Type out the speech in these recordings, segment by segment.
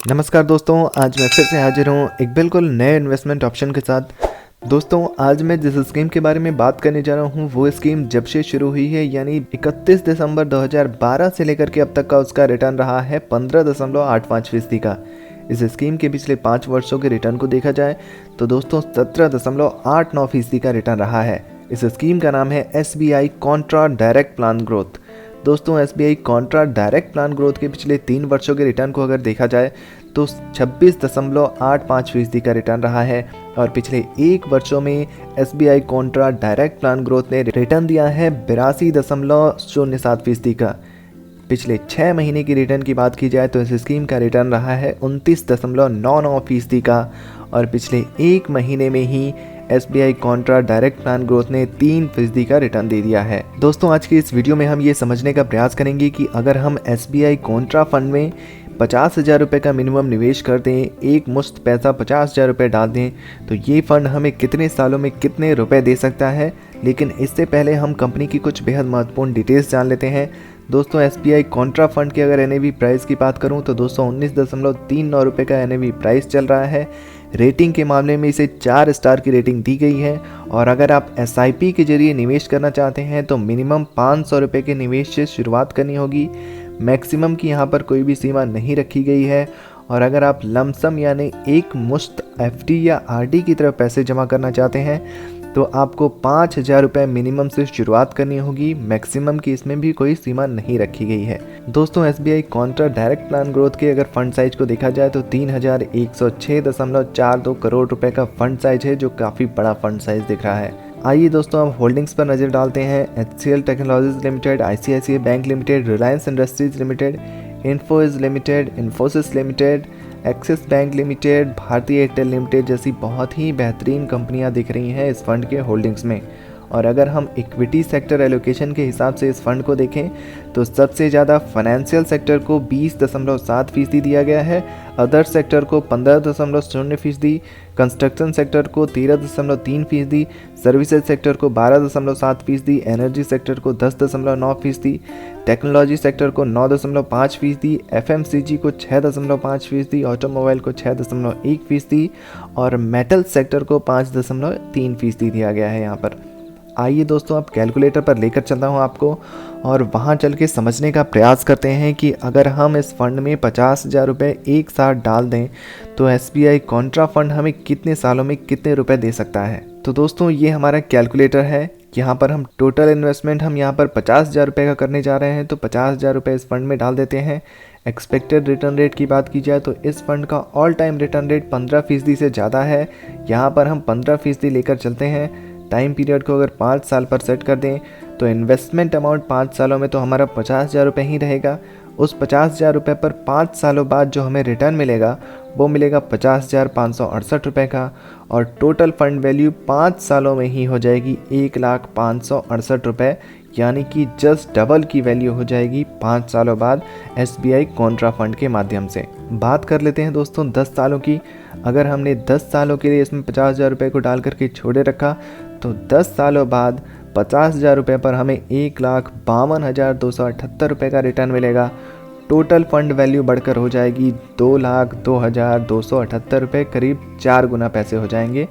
नमस्कार दोस्तों, आज मैं फिर से हाजिर हूँ एक बिल्कुल नए इन्वेस्टमेंट ऑप्शन के साथ। दोस्तों, आज मैं जिस स्कीम के बारे में बात करने जा रहा हूँ वो स्कीम जब से शुरू हुई है यानी 31 दिसंबर 2012 से लेकर के अब तक का उसका रिटर्न रहा है 15.85% का। इस स्कीम के पिछले 5 वर्षों के रिटर्न को देखा जाए तो दोस्तों 17.89% का रिटर्न रहा है। इस स्कीम का नाम है SBI Contra direct plan growth. दोस्तों, SBI Contra direct plan growth के पिछले 3 वर्षों के रिटर्न को अगर देखा जाए तो 26.85% का रिटर्न रहा है और पिछले 1 वर्षों में SBI Contra direct plan growth ने रिटर्न दिया है 82.07% का। पिछले 6 महीने की रिटर्न की बात की जाए तो इस स्कीम का रिटर्न रहा है 29.99% का और पिछले 1 महीने में ही SBI Contra direct plan growth ने 3% का रिटर्न दे दिया है। दोस्तों, आज की इस वीडियो में हम ये समझने का प्रयास करेंगे कि अगर हम SBI कॉन्ट्रा फंड में 50,000 रुपये का मिनिमम निवेश कर दें, एक मुश्त पैसा 50,000 रुपये डाल दें तो ये फंड हमें कितने सालों में कितने रुपए दे सकता है। लेकिन इससे पहले हम कंपनी की कुछ बेहद महत्वपूर्ण डिटेल्स जान लेते हैं। दोस्तों, SBI कॉन्ट्रा फंड की अगर NAV प्राइस की बात करूं तो दोस्तों 19.39 रुपये का NAV प्राइस चल रहा है। रेटिंग के मामले में इसे 4 स्टार की रेटिंग दी गई है और अगर आप SIP के जरिए निवेश करना चाहते हैं तो मिनिमम 500 रुपये के निवेश से शुरुआत करनी होगी। मैक्सिमम की यहाँ पर कोई भी सीमा नहीं रखी गई है और अगर आप लमसम यानी एक मुश्त FD या RD की तरफ पैसे जमा करना चाहते हैं तो आपको 5,000 रुपये मिनिमम से शुरुआत करनी होगी। मैक्सिमम की इसमें भी कोई सीमा नहीं रखी गई है। दोस्तों, SBI Contra direct plan growth के अगर फंड साइज को देखा जाए तो 3,106.42 करोड़ रुपए का फंड साइज है, जो काफ़ी बड़ा फंड साइज दिख रहा है। आइए दोस्तों, अब होल्डिंग्स पर नज़र डालते हैं। HCL technologies limited, ICICI bank limited, Reliance industries limited, Infosys limited, Infosys limited, axis bank limited, भारतीय एयरटेल लिमिटेड जैसी बहुत ही बेहतरीन कंपनियां दिख रही हैं इस फंड के होल्डिंग्स में। और अगर हम इक्विटी सेक्टर एलोकेशन के हिसाब से इस फंड को देखें तो सबसे ज़्यादा फाइनेंशियल सेक्टर को 20.7% दिया गया है, अदर सेक्टर को 15.0%, कंस्ट्रक्शन सेक्टर को 13.3%, सर्विसेज सेक्टर को 12.7%, एनर्जी सेक्टर को 10.9%, टेक्नोलॉजी सेक्टर को 9.5%, FMCG को 6.5%, ऑटोमोबाइल को 6.1% और मेटल सेक्टर को 5.3% दिया गया है यहाँ पर। आइए दोस्तों, अब कैलकुलेटर पर लेकर चलता हूँ आपको और वहाँ चल के समझने का प्रयास करते हैं कि अगर हम इस फंड में 50,000 रुपये एक साथ डाल दें तो SBI कॉन्ट्रा फंड हमें कितने सालों में कितने रुपए दे सकता है। तो दोस्तों, ये हमारा कैलकुलेटर है। यहाँ पर हम टोटल इन्वेस्टमेंट हम यहाँ पर 50,000 रुपये का करने जा रहे हैं तो 50,000 रुपये इस फंड में डाल देते हैं। एक्सपेक्टेड रिटर्न रेट की बात की जाए तो इस फंड का ऑल टाइम रिटर्न रेट 15% से ज़्यादा है। यहाँ पर हम 15% लेकर चलते हैं। टाइम पीरियड को अगर 5 साल पर सेट कर दें तो इन्वेस्टमेंट अमाउंट 5 सालों में तो हमारा 50,000 रुपये ही रहेगा। उस 50,000 रुपये पर 5 सालों बाद जो हमें रिटर्न मिलेगा वो मिलेगा 50,568 रुपये का और टोटल फंड वैल्यू 5 सालों में ही हो जाएगी 1,05,68 रुपये, यानी कि जस्ट डबल की वैल्यू हो जाएगी 5 सालों बाद SBI कॉन्ट्रा फंड के माध्यम से। बात कर लेते हैं दोस्तों 10 सालों की। अगर हमने 10 सालों के लिए इसमें 50,000 रुपये को डाल करके छोड़े रखा तो 10 सालों बाद 50,000 रुपये पर हमें 1,52,278 रुपये का रिटर्न मिलेगा। टोटल फंड वैल्यू बढ़कर हो जाएगी 2,02,278 रुपये, करीब 4 गुना पैसे हो जाएंगे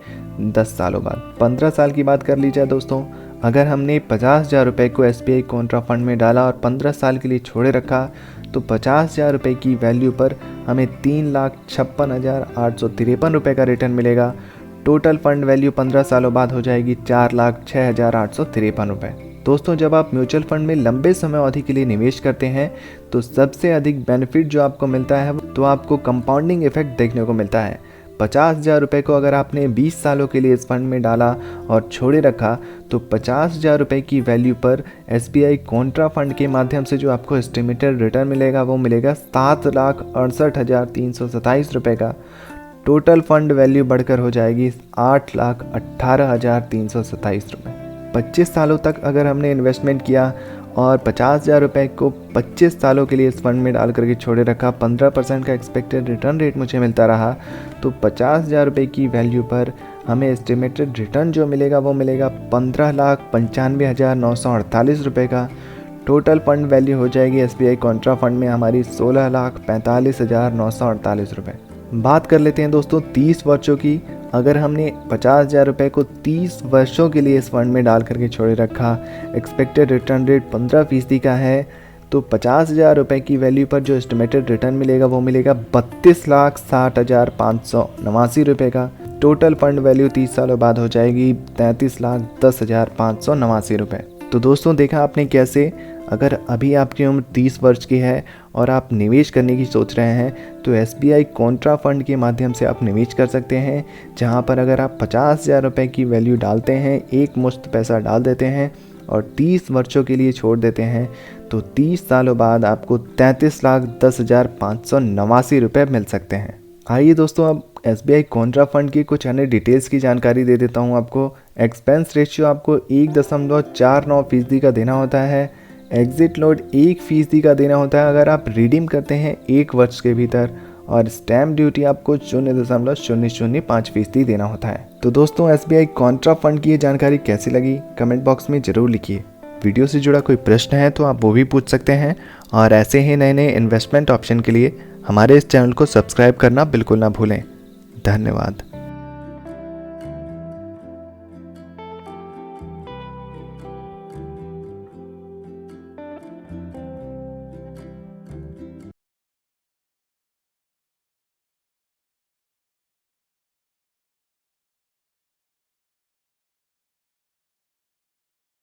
10 सालों बाद। 15 साल की बात कर ली जाए दोस्तों, अगर हमने 50,000 रुपये को SBI कॉन्ट्रा फंड में डाला और 15 साल के लिए छोड़े रखा तो 50,000 रुपये की वैल्यू पर हमें 3,56,853 रुपये का रिटर्न मिलेगा। टोटल फंड वैल्यू 15 सालों बाद हो जाएगी 4,06,853 रुपये। दोस्तों, जब आप म्यूचुअल फंड में लंबे समय अवधि के लिए निवेश करते हैं तो सबसे अधिक बेनिफिट जो आपको मिलता है तो आपको कंपाउंडिंग इफेक्ट देखने को मिलता है। 50,000 रुपये को अगर आपने 20 सालों के लिए इस फंड में डाला और छोड़े रखा तो 50,000 रुपये की वैल्यू पर SBI कॉन्ट्रा फंड के माध्यम से जो आपको एस्टिमेटेड रिटर्न मिलेगा वो मिलेगा 7,68,327 रुपये का। टोटल फंड वैल्यू बढ़कर हो जाएगी 8,18,327 रुपये। 25 सालों तक अगर हमने इन्वेस्टमेंट किया और 50,000 रुपये को 25 सालों के लिए इस फंड में डाल करके छोड़े रखा, 15% का एक्सपेक्टेड रिटर्न रेट मुझे मिलता रहा तो 50,000 रुपये की वैल्यू पर हमें एस्टिमेटेड रिटर्न जो मिलेगा वो मिलेगा 15,95,948 रुपये का। टोटल फंड वैल्यू हो जाएगी SBI कॉन्ट्रा फंड में हमारी 16,45,948 रुपये। बात कर लेते हैं दोस्तों 30 वर्षों की। अगर हमने 50,000 रुपये को 30 वर्षों के लिए इस फंड में डाल करके छोड़े रखा, एक्सपेक्टेड रिटर्न रेट 15% का है, तो 50,000 रुपये की वैल्यू पर जो एस्टिमेटेड रिटर्न मिलेगा वो मिलेगा 32,60,589 रुपये का। टोटल फंड वैल्यू 30 सालों बाद हो जाएगी 33,10,589 रुपये। तो दोस्तों देखा आपने कैसे, अगर अभी आपकी उम्र 30 वर्ष की है और आप निवेश करने की सोच रहे हैं तो SBI कॉन्ट्रा फंड के माध्यम से आप निवेश कर सकते हैं, जहां पर अगर आप 50,000 रुपये की वैल्यू डालते हैं, एक मुश्त पैसा डाल देते हैं और 30 वर्षों के लिए छोड़ देते हैं, तो 30 सालों बाद आपको 33,10,589 रुपये मिल सकते हैं। आइए दोस्तों अब SBI कॉन्ट्रा फंड की कुछ अन्य डिटेल्स की जानकारी दे देता हूं आपको। एक्सपेंस रेशियो आपको 1.49% का देना होता है। एग्जिट लोड 1% का देना होता है अगर आप रिडीम करते हैं 1 वर्ष के भीतर, और स्टैम्प ड्यूटी आपको 0.005% देना होता है। तो दोस्तों SBI कॉन्ट्रा फंड की ये जानकारी कैसी लगी कमेंट बॉक्स में ज़रूर लिखिए। वीडियो से जुड़ा कोई प्रश्न है तो आप वो भी पूछ सकते हैं, और ऐसे ही नए नए इन्वेस्टमेंट ऑप्शन के लिए हमारे इस चैनल को सब्सक्राइब करना बिल्कुल ना भूलें। धन्यवाद।